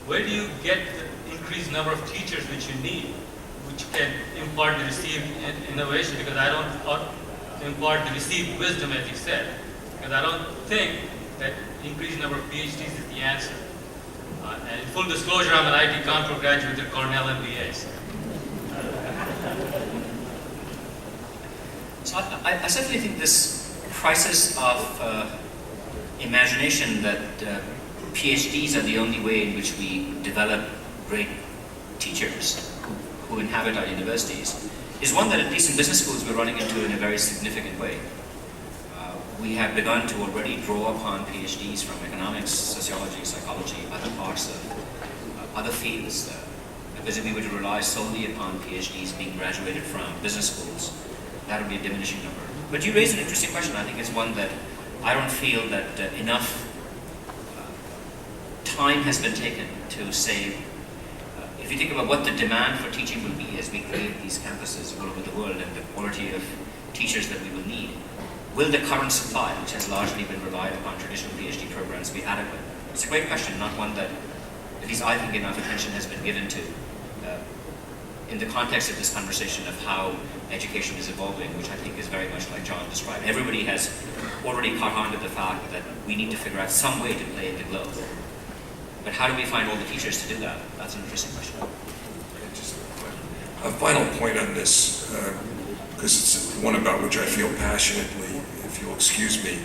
where do you get the increased number of teachers which you need, which can impart the received innovation? Because I don't impart the received wisdom, as you said. Because I don't think that increased number of PhDs is the answer. And in full disclosure, I'm an IT Kanpur graduate at Cornell MBA. So I certainly think this crisis of imagination that PhDs are the only way in which we develop great teachers who inhabit our universities is one that at least in business schools we're running into in a very significant way. We have begun to already draw upon PhDs from economics, sociology, psychology, other parts of other fields. Because if we were to rely solely upon PhDs being graduated from business schools, that would be a diminishing number. But you raise an interesting question. I think it's one that I don't feel that enough time has been taken to say, if you think about what the demand for teaching will be as we create these campuses all over the world and the quality of teachers that we will need, will the current supply, which has largely been relied upon traditional PhD programs, be adequate? It's a great question, not one that, at least I think, enough attention has been given to in the context of this conversation of how education is evolving, which I think is very much like John described. Everybody has already caught on to the fact that we need to figure out some way to play the globe. But how do we find all the teachers to do that? That's an interesting question. Just a final point on this, because it's one about which I feel passionately, if you'll excuse me.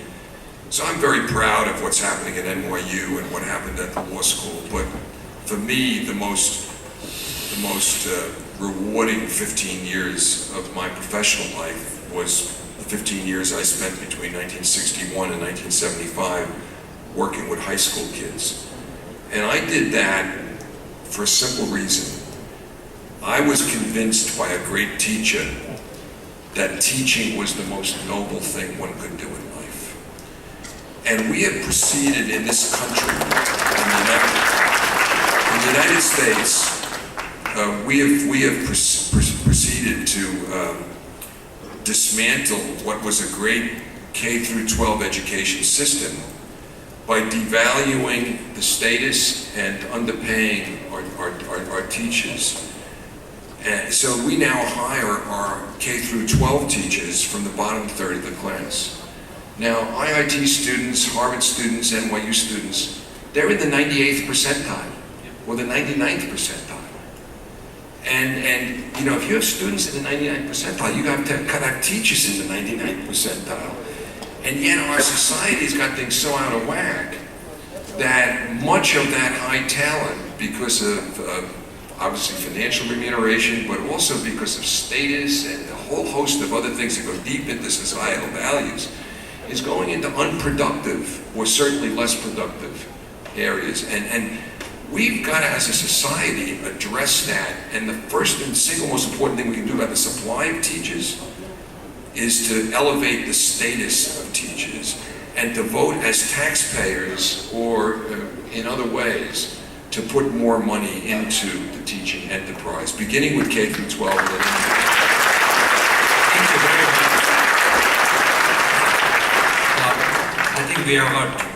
So I'm very proud of what's happening at NYU and what happened at the law school, but for me, the most rewarding 15 years of my professional life was the 15 years I spent between 1961 and 1975 working with high school kids. And I did that for a simple reason. I was convinced by a great teacher that teaching was the most noble thing one could do in life. And we have proceeded in this country, in the United States, we have proceeded to dismantle what was a great K through 12 education system by devaluing the status and underpaying our teachers. And so we now hire our K through 12 teachers from the bottom third of the class. Now, IIT students, Harvard students, NYU students, they're in the 98th percentile or the 99th percentile. And you know, if you have students in the 99th percentile, you have to cut out teachers in the 99th percentile. And yet our society's got things so out of whack that much of that high talent, because of obviously financial remuneration, but also because of status and a whole host of other things that go deep into societal values, is going into unproductive or certainly less productive areas. And we've got to, as a society, address that. And the first and single most important thing we can do about the supply of teachers is to elevate the status of teachers and to vote as taxpayers or in other ways to put more money into the teaching enterprise, beginning with K through 12. Thank you very much. I think we are about